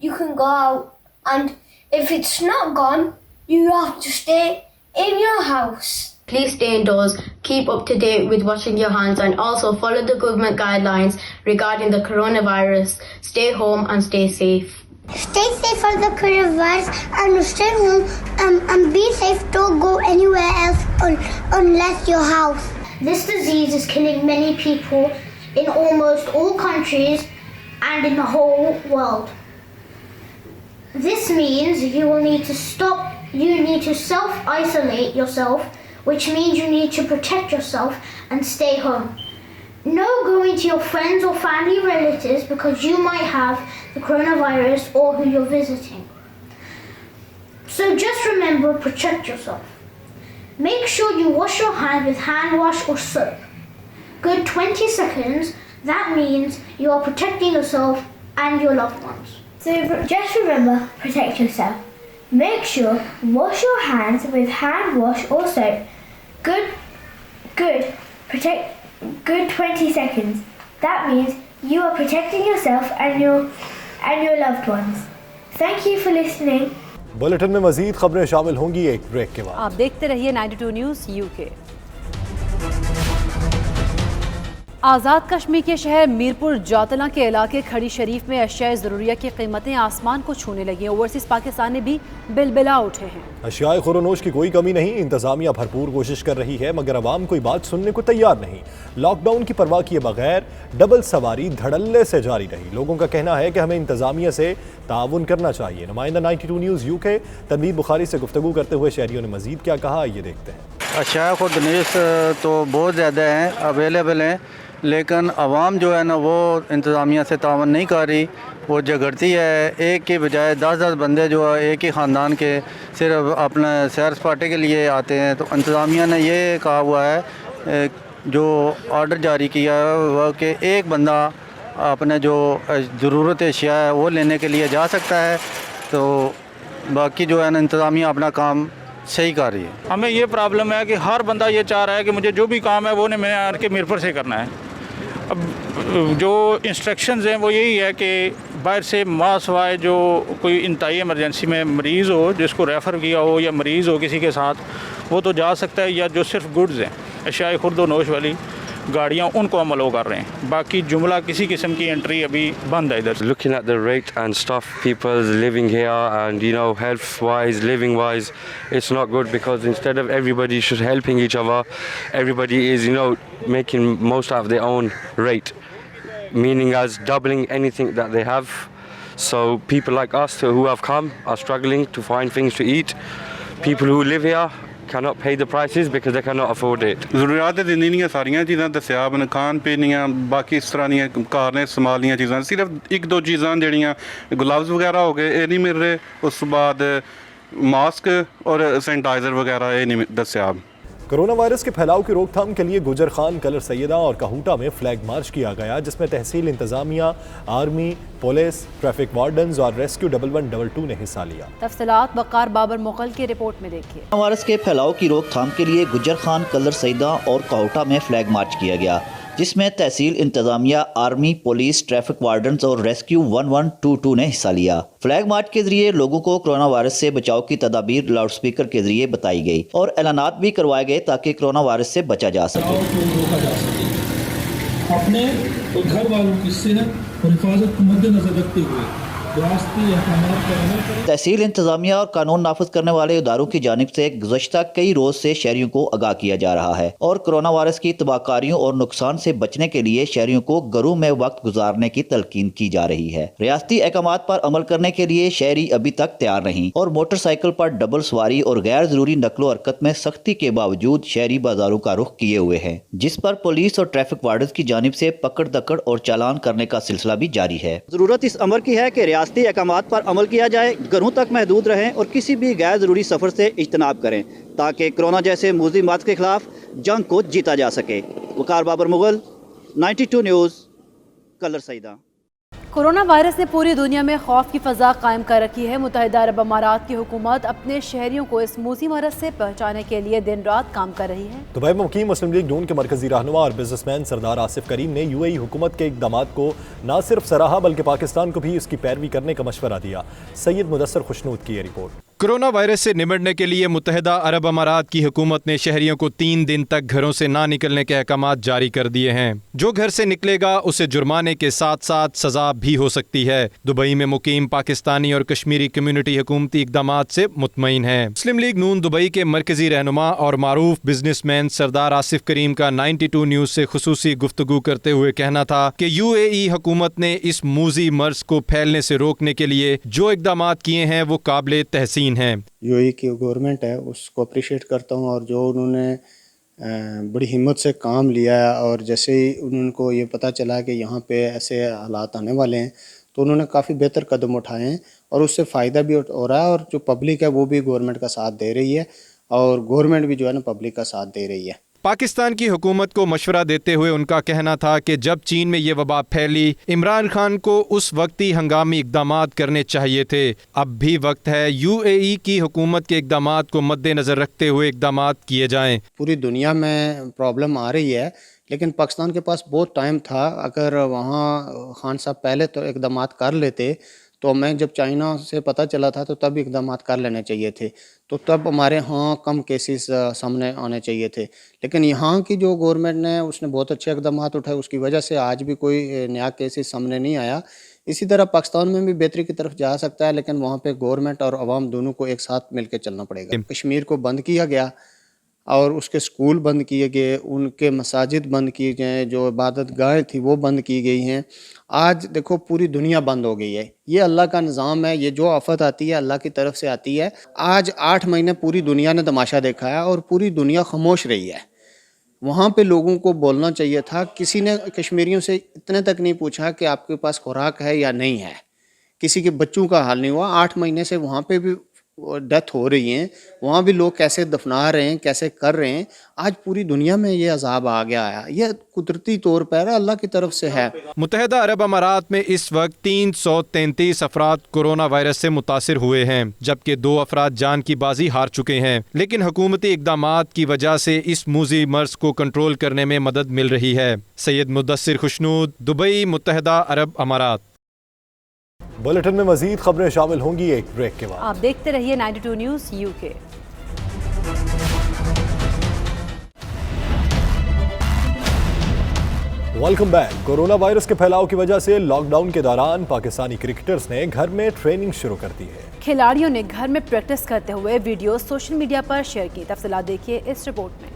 you can go out. And if it's not gone, you have to stay in your house. Please stay indoors, keep up to date with washing your hands, and also follow the government guidelines regarding the coronavirus. Stay home and stay safe. Stay safe from the coronavirus and stay home and be safe. Don't go anywhere else unless your house. This disease is killing many people in almost all countries and in the whole world. This means you need to self-isolate yourself, which means you need to protect yourself and stay home. No going to your friends or family relatives because you might have the coronavirus or who you're visiting. So just remember, protect yourself. Make sure you wash your hands with hand wash or soap. Good 20 seconds. That means you are protecting yourself and your loved ones. So just remember, protect yourself. Make sure wash your hands with hand wash or soap. Good 20 seconds. That means you are protecting yourself and your loved ones. Thank you for listening. Bulletin में मजीद खबरें शामिल होंगी एक break के बाद। आप देखते रहिए 92 न्यूज़ यूके। आज़ाद कश्मीर के शहर मीरपुर जातला के इलाके खड़ी शरीफ में अशियाए ज़रूरिया की कीमतें आसमान को छूने लगी। ओवरसीज़ पाकिस्तानी भी बिलबिला उठे हैं। अशियाए खुरोनोश की कोई कमी नहीं, इंतजामिया भरपूर कोशिश कर रही है मगर अवाम कोई बात सुनने को तैयार नहीं। लॉकडाउन की परवाह किए बगैर डबल सवारी धड़ल्ले से जारी रही। लोगों का कहना है कि हमें इंतजामिया से ताउन करना चाहिए। नुमाइंदा 92 न्यूज़ यूके तनवीर बुखारी से गुफ्तगू करते हुए शहरियों ने मजीद क्या कहा, ये देखते हैं। अशियाए खुरोनोश तो बहुत ज़्यादा हैं, अवेलेबल हैं, लेकिन आवाम जो है ना वो इंतज़ामिया से तावन नहीं कर रही, वो झगड़ती है। एक के बजाय 10-10 बंदे जो है एक ही ख़ानदान के सिर्फ अपने सैर सपाटे के लिए आते हैं। तो इंतज़ामिया ने ये कहा हुआ है, जो ऑर्डर जारी किया है वह कि एक बंदा अपने जो ज़रूरत अशिया है वो लेने के लिए जा सकता है, तो बाकी जो है ना इंतज़ामिया अपना काम सही कर रही है। हमें ये प्रॉब्लम है कि हर बंदा ये चाह रहा है कि मुझे जो भी काम है वो ने मैंने आर के मीरपुर से करना है। अब जो इंस्ट्रक्शंस हैं वो यही है कि बाहर से मास वाए जो कोई इंतहाई इमरजेंसी में मरीज़ हो, जिसको रेफ़र किया हो या मरीज़ हो किसी के साथ, वो तो जा सकता है, या जो सिर्फ गुड्स हैं अशियाए खुर्दोनोश वाली गाड़ियाँ उनको हम अलो कर रहे हैं। बाकी जुमला किसी किस्म की एंट्री अभी बंद है इधर। Looking at the rate and stuff people's living here and health wise, living wise, it's not good because instead of everybody should helping each other, everybody is making most out of their own rate, meaning as doubling anything that they have. So people like us who have come are struggling to find things to eat. People who live here cannot pay the prices because they cannot afford it. ਜ਼ਰੂਰੀਆਤ ਦੀਆਂ ਦੀਆਂ ਸਾਰੀਆਂ ਚੀਜ਼ਾਂ ਦੱਸਿਆ ਬਨ ਖਾਣ ਪੀਣ ਦੀਆਂ, ਬਾਕੀ ਇਸ ਤਰ੍ਹਾਂ ਦੀਆਂ ਕਾਰ ਨੇ ਇਸਤੇਮਾਲ ਦੀਆਂ ਚੀਜ਼ਾਂ, ਸਿਰਫ ਇੱਕ ਦੋ ਚੀਜ਼ਾਂ ਜਿਹੜੀਆਂ ਗਲਵਜ਼ ਵਗੈਰਾ ਹੋ ਗਏ ਇਹ ਨਹੀਂ ਮਿਲ ਰਹੇ, ਉਸ ਤੋਂ ਬਾਅਦ ਮਾਸਕ और सैनिटाइज़र वगैरह ये नहीं दस्या। कोरोना वायरस के फैलाव की रोकथाम के लिए गुजर खान, कलर सैयदा और कहूटा में फ्लैग मार्च किया गया, जिसमें तहसील इंतजामिया, आर्मी, पुलिस, ट्रैफिक वार्डन्स और रेस्क्यू 1122 ने हिस्सा लिया। तफसीलात वकार बाबर मुगल की रिपोर्ट में देखिए। कोरोना वायरस के फैलाव की रोकथाम के लिए गुजर खान, कलर सैयदा और कहूटा में फ्लैग मार्च किया गया, जिसमें तहसील इंतजामिया, आर्मी, पुलिस, ट्रैफिक वार्डन्स और रेस्क्यू 1122 ने हिस्सा लिया। फ्लैग मार्च के जरिए लोगों को कोरोना वायरस से बचाव की तदाबीर लाउड स्पीकर के जरिए बताई गई और ऐलानात भी करवाए गए ताकि कोरोना वायरस से बचा जा सके। अपने और घर वालों की सेहत और हिफाजत को मद्देनजर रखते हुए तहसील इंतजामिया और कानून नाफिज करने वाले इदारों की जानिब से गुज़श्ता कई रोज से शहरियों को आगाह किया जा रहा है और कोरोना वायरस की तबाहकारियों और नुकसान से बचने के लिए शहरियों को घरों में वक्त गुजारने की तलकीन की जा रही है। रियासती अहकामात पर अमल करने के लिए शहरी अभी तक तैयार नहीं और मोटरसाइकिल पर डबल सवारी और गैर जरूरी नकलो हरकत में सख्ती के बावजूद शहरी बाजारों का रुख किए हुए हैं, जिस पर पुलिस और ट्रैफिक वार्डन की जानिब से पकड़ दकड़ और चालान करने का सिलसिला भी जारी है। जरूरत इस अमर की है कि रियासती अहकामात पर अमल किया जाए, घरों तक महदूद रहें और किसी भी गैर जरूरी सफर से इज्तनाब करें ताकि कोरोना जैसे मूज़ी मात के खिलाफ जंग को जीता जा सके। Waqar Babar Mughal, 92 news, Kallar Syedan. Corona virus ने पूरी दुनिया में खौफ की फ़ज़ा कायम कर रखी है। मुत्तहिदा अरब अमारात की हुकूमत अपने शहरियों को इस मूसी मरज़ से बचाने के लिए दिन रात काम कर रही है। दुबई में मुकीम मुस्लिम लीग नून के मरकजी रहनुमा और बिजनेसमैन सरदार आसिफ करीम ने UAE हुकूमत के इक़दामात को न सिर्फ सराहा बल्कि पाकिस्तान को भी इसकी पैरवी करने का मशवरा दिया। सैयद मुदस्सर खुशनूद की ये रिपोर्ट। कोरोना वायरस से निपटने के लिए मुत्तहिदा अरब अमारात की हुकूमत ने शहरियों को 3 दिन तक घरों से ना निकलने के अहकामात जारी कर दिए हैं। जो घर से निकलेगा उसे जुर्माने के साथ साथ सजा भी हो सकती है। दुबई में मुकीम पाकिस्तानी और कश्मीरी कम्युनिटी हुकूमती इक़दामात से मुतमईन है। मुस्लिम लीग नून दुबई के मरकजी रहनुमा और मारूफ बिजनेसमैन सरदार आसिफ करीम का 92 न्यूज़ से खुसूसी गुफ्तगू करते हुए कहना था कि UAE हुकूमत ने इस मूजी मर्ज को फैलने से रोकने के लिए जो इक़दामात किए हैं वो काबिल तहसीन है। UAE की गवर्नमेंट है उसको अप्रिशिएट करता हूँ और जो उन्होंने बड़ी हिम्मत से काम लिया है और जैसे ही उनको ये पता चला कि यहाँ पे ऐसे हालात आने वाले हैं तो उन्होंने काफ़ी बेहतर कदम उठाए हैं और उससे फ़ायदा भी हो रहा है और जो पब्लिक है वो भी गवर्नमेंट का साथ दे रही है और गवर्नमेंट भी जो है ना पब्लिक का साथ दे रही है। पाकिस्तान की हुकूमत को मशवरा देते हुए उनका कहना था कि जब चीन में ये वबा फैली इमरान खान को उस वक्त ही हंगामी इक़दामात करने चाहिए थे। अब भी वक्त है UAE की हुकूमत के इक़दामात को मद्देनज़र रखते हुए इक़दामात किए जाएं। पूरी दुनिया में प्रॉब्लम आ रही है लेकिन पाकिस्तान के पास बहुत टाइम था। अगर वहाँ खान साहब पहले तो इक़दामात कर लेते تو ہمیں جب چائنا سے پتہ چلا تھا تو تب اقدامات کر لینے چاہیے تھے، تو تب ہمارے ہاں کم کیسز سامنے آنے چاہیے تھے، لیکن یہاں کی جو گورنمنٹ نے اس نے بہت اچھے اقدامات اٹھائے، اس کی وجہ سے آج بھی کوئی نیا کیسز سامنے نہیں آیا۔ اسی طرح پاکستان میں بھی بہتری کی طرف جا سکتا ہے، لیکن وہاں پہ گورنمنٹ اور عوام دونوں کو ایک ساتھ مل کے چلنا پڑے گا۔ کشمیر کو بند کیا گیا اور اس کے سکول بند کیے گئے، ان کے مساجد بند کیے گئے، جو عبادت گاہیں تھی وہ بند کی گئی ہیں۔ آج دیکھو پوری دنیا بند ہو گئی ہے، یہ اللہ کا نظام ہے، یہ جو آفت آتی ہے اللہ کی طرف سے آتی ہے۔ آج 8 مہینے پوری دنیا نے تماشا دیکھا ہے اور پوری دنیا خاموش رہی ہے۔ وہاں پہ لوگوں کو بولنا چاہیے تھا، کسی نے کشمیریوں سے اتنے تک نہیں پوچھا کہ آپ کے پاس خوراک ہے یا نہیں ہے، کسی کے بچوں کا حال نہیں ہوا۔ 8 مہینے سے وہاں پہ بھی ڈیتھ ہو رہی ہیں، وہاں بھی لوگ کیسے دفنا رہے ہیں، کیسے کر رہے ہیں۔ آج پوری دنیا میں یہ عذاب آ گیا ہے، یہ قدرتی طور پر اللہ کی طرف سے ہے۔ متحدہ عرب امارات میں اس وقت 333 افراد کورونا وائرس سے متاثر ہوئے ہیں، جبکہ 2 افراد جان کی بازی ہار چکے ہیں، لیکن حکومتی اقدامات کی وجہ سے اس موذی مرض کو کنٹرول کرنے میں مدد مل رہی ہے۔ سید مدثر خوشنود، دبئی، متحدہ عرب امارات۔ بلیٹن میں مزید خبریں شامل ہوں گی ایک بریک کے بعد۔ آپ دیکھتے رہیے 92 news UK۔ Welcome back. Corona virus کے پھیلاؤ کی وجہ سے لاک ڈاؤن کے دوران پاکستانی کرکٹرز نے گھر میں ٹریننگ شروع کر دی ہے۔ کھلاڑیوں نے گھر میں پریکٹس کرتے ہوئے ویڈیو سوشل میڈیا پر شیئر کی۔ تفصیلات دیکھیے اس رپورٹ میں۔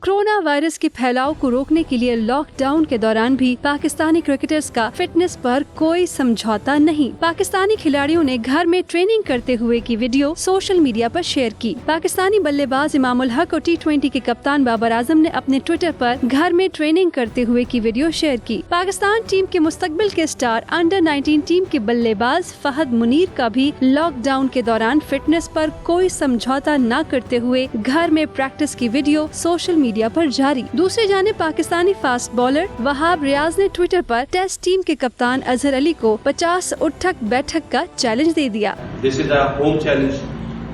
کورونا وائرس کے پھیلاؤ کو روکنے کے لیے لاک ڈاؤن کے دوران بھی پاکستانی کرکٹرز کا فٹنس پر کوئی سمجھوتا نہیں۔ پاکستانی کھلاڑیوں نے گھر میں ٹریننگ کرتے ہوئے کی ویڈیو سوشل میڈیا پر شیئر کی۔ پاکستانی بلے باز امام الحق اور T20 کے کپتان بابر اعظم نے اپنے ٹویٹر پر گھر میں ٹریننگ کرتے ہوئے کی ویڈیو شیئر کی۔ پاکستان ٹیم کے مستقبل کے سٹار انڈر 19 ٹیم کے بلے باز فہد منیر کا بھی لاک ڈاؤن کے دوران فٹنس پر کوئی سمجھوتا نہ کرتے ہوئے گھر میں پریکٹس کی ویڈیو سوشل میڈیا پر جاری۔ دوسری جانب پاکستانی فاسٹ بالر وہاب ریاض نے ٹویٹر پر ٹیسٹ ٹیم کے کپتان اظہر علی کو 50 اٹھک بیٹھک کا چیلنج دے دیا۔ This is a home challenge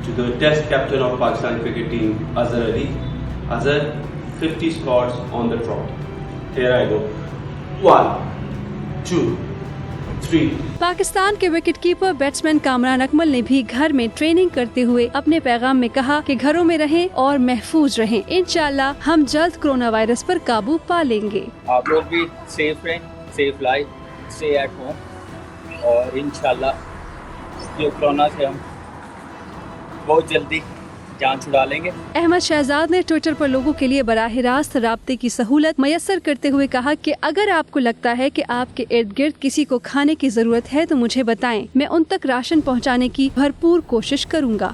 to the test captain of Pakistan cricket team, Azhar Ali. Azhar, 50 squats on the trot. Here I go. 1, 2, 3. Pakistan کے وکٹ کیپر بیٹسمین کامران اکمل نے بھی گھر میں ٹریننگ کرتے ہوئے اپنے پیغام میں کہا کہ گھروں میں رہیں اور محفوظ رہیں، انشاءاللہ ہم جلد کورونا وائرس پر قابو پا لیں گے۔ آپ لوگ بھی سیف رہیں، safe life, stay at home, اور انشاءاللہ یہ کورونا سے ہم بہت جلدی جان چھڑا لیں گے۔ احمد شہزاد نے ٹویٹر پر لوگوں کے لیے براہ راست رابطے کی سہولت میسر کرتے ہوئے کہا کہ اگر آپ کو لگتا ہے کہ آپ کے ارد گرد کسی کو کھانے کی ضرورت ہے تو مجھے بتائیں، میں ان تک راشن پہنچانے کی بھرپور کوشش کروں گا۔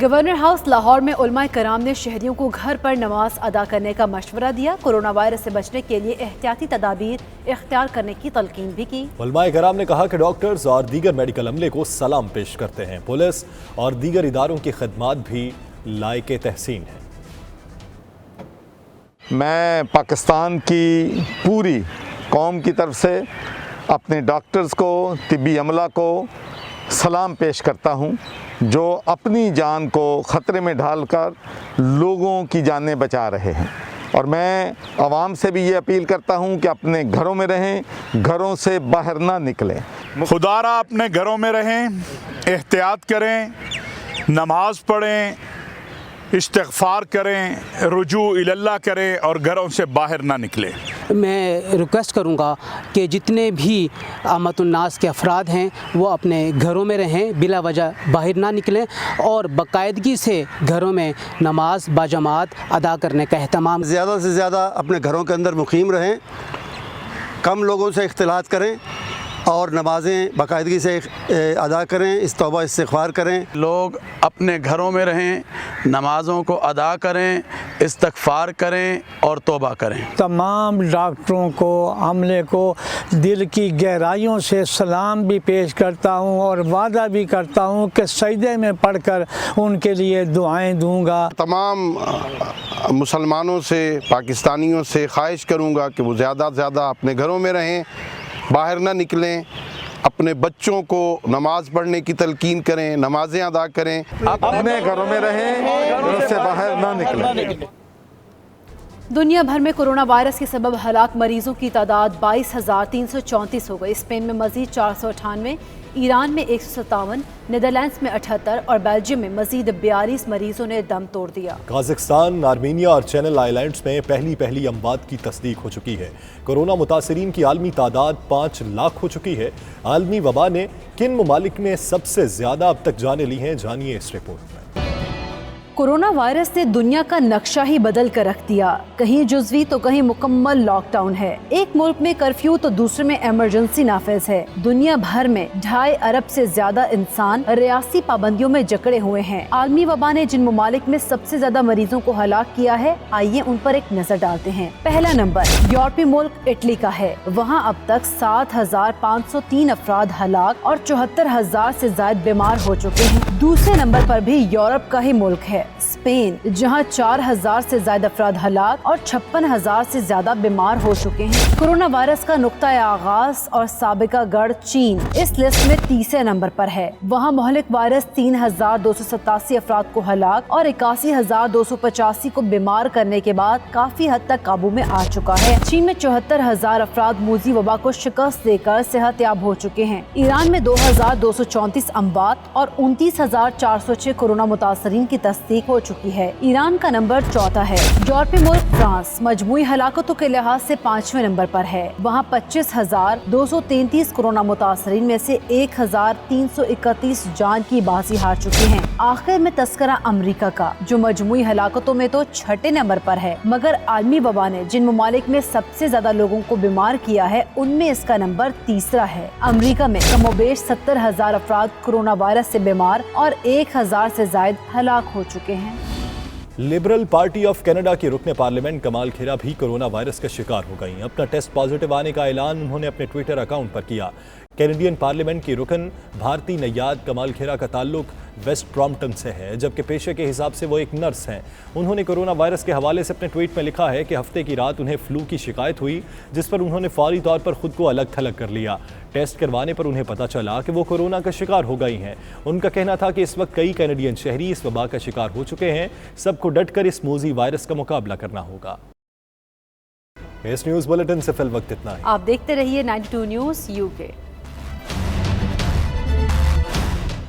گورنر ہاؤس لاہور میں علماء کرام نے شہریوں کو گھر پر نماز ادا کرنے کا مشورہ دیا۔ کورونا وائرس سے بچنے کے لیے احتیاطی تدابیر اختیار کرنے کی تلقین بھی کی۔ علماء کرام نے کہا کہ ڈاکٹرز اور دیگر میڈیکل عملے کو سلام پیش کرتے ہیں، پولیس اور دیگر اداروں کی خدمات بھی لائق تحسین ہیں۔ میں پاکستان کی پوری قوم کی طرف سے اپنے ڈاکٹرز کو، طبی عملہ کو سلام پیش کرتا ہوں جو اپنی جان کو خطرے میں ڈال کر لوگوں کی جانیں بچا رہے ہیں، اور میں عوام سے بھی یہ اپیل کرتا ہوں کہ اپنے گھروں میں رہیں، گھروں سے باہر نہ نکلیں۔ خدا را اپنے گھروں میں رہیں، احتیاط کریں، نماز پڑھیں، استغفار کریں، رجوع اللہ کریں اور گھروں سے باہر نہ نکلیں۔ میں ریکویسٹ کروں گا کہ جتنے بھی عامت الناس کے افراد ہیں وہ اپنے گھروں میں رہیں، بلا وجہ باہر نہ نکلیں، اور باقاعدگی سے گھروں میں نماز باجماعت ادا کرنے کا اہتمام۔ زیادہ سے زیادہ اپنے گھروں کے اندر مقیم رہیں، کم لوگوں سے اختلاط کریں اور نمازیں باقاعدگی سے ادا کریں، توبہ استغفار کریں۔ لوگ اپنے گھروں میں رہیں، نمازوں کو ادا کریں، استغفار کریں اور توبہ کریں۔ تمام ڈاکٹروں کو، عملے کو دل کی گہرائیوں سے سلام بھی پیش کرتا ہوں اور وعدہ بھی کرتا ہوں کہ سجدے میں پڑھ کر ان کے لیے دعائیں دوں گا۔ تمام مسلمانوں سے، پاکستانیوں سے خواہش کروں گا کہ وہ زیادہ سے زیادہ اپنے گھروں میں رہیں، باہر نہ نکلیں अपने बच्चों को नमाज पढ़ने की तलकीन करें, नमाजें अदा करें। अपने घरों में रहें, घरों से बाहर ना निकलें। दुनिया भर में कोरोना वायरस के सबब हलाक मरीजों की तादाद 22,334 हो गई। स्पेन में मजीद 498, ईरान में 157, नीदरलैंड्स में 78 और बेल्जियम में मजीद 42 मरीजों ने दम तोड़ दिया। काज़ाख्स्तान, आर्मीनिया और चैनल आइलैंड्स में पहली अमवात की तस्दीक हो चुकी है। कोरोना मुतासरीन की आलमी तादाद 5 लाख हो चुकी है। आलमी वबा ने किन ममालिक में सबसे ज़्यादा अब तक जानें ली हैं, जानिए इस रिपोर्ट में। कोरोना वायरस ने दुनिया का नक्शा ही बदल कर रख दिया। कहीं जुज़वी तो कहीं मुकम्मल लॉकडाउन है। एक मुल्क में कर्फ्यू तो दूसरे में इमरजेंसी नाफिज है। दुनिया भर में 2.5 अरब से ज्यादा इंसान रियासी पाबंदियों में जकड़े हुए हैं। आलमी वबा ने जिन ममालिक में सबसे ज्यादा मरीजों को हलाक किया है, आइए उन पर एक नजर डालते हैं। पहला नंबर यूरोपीय मुल्क इटली का है। वहाँ अब तक 7,503 अफराद हलाक और 74,000 से ज्यादा बीमार हो चुके हैं। दूसरे नंबर पर भी यूरोप का ही मुल्क है, स्पेन, जहां 4,000 से ज्यादा अफराद हलाक और 56,000 से ज्यादा बीमार हो चुके हैं। कोरोना वायरस का नुक्ता आगाज और साबिका गढ़ चीन इस लिस्ट में तीसरे नंबर पर है। वहां मोहलिक वायरस 3,287 अफराद को हलाक और 81,285 को बीमार करने के बाद काफी हद तक काबू में आ चुका है। चीन में 74,000 अफराद मूजी वबा को शिकस्त देकर सेहतयाब हो चुके हैं। ईरान में 2,234 अमवात और 29,406 कोरोना मुतासरीन की तस्दीक हो चुकी है। ईरान का नंबर चौथा है। यूरोपीय मुल्क फ्रांस मजमूई हलाकतों के लिहाज से 5वें नंबर पर है। वहाँ 25,233 कोरोना मुतासरीन में से 1,331 जान की बाजी हार चुके हैं। आखिर में तस्करा अमेरिका का, जो मजमूई हलाकतों में तो 6ठे नंबर पर है, मगर आलमी वबा ने जिन ममालिक में सबसे ज्यादा लोगों को बीमार किया है, उनमें इसका नंबर तीसरा है। अमेरिका में कमोबेश 70,000 अफराद कोरोना वायरस से बीमार और 1,000 से ज्यादा हलाक हो चुके हैं। लिबरल पार्टी ऑफ कनाडा की रुकने पार्लियामेंट कमाल खेरा भी कोरोना वायरस का शिकार हो गई। अपना टेस्ट पॉजिटिव आने का ऐलान उन्होंने अपने ट्विटर अकाउंट पर किया। कैनेडियन पार्लियामेंट की रुकन भारतीय नैयाद कमाल खेरा का ताल्लुक वेस्ट ब्रॉम्पटन से है, जबकि पेशे के हिसाब से वो एक नर्स हैं। उन्होंने कोरोना वायरस के हवाले से अपने ट्वीट में लिखा है कि हफ्ते की रात उन्हें फ्लू की शिकायत हुई, जिस पर उन्होंने फौरी तौर पर खुद को अलग थलग कर लिया। टेस्ट करवाने पर उन्हें पता चला कि वो कोरोना का शिकार हो गई हैं। उनका कहना था कि इस वक्त कई कैनेडियन शहरी इस वबा का शिकार हो चुके हैं। सबको डटकर इस मोजी वायरस का मुकाबला करना होगा। इस न्यूज़ बुलेटिन से फिल वक्त इतना है। आप देखते रहिए 92 न्यूज़ UK।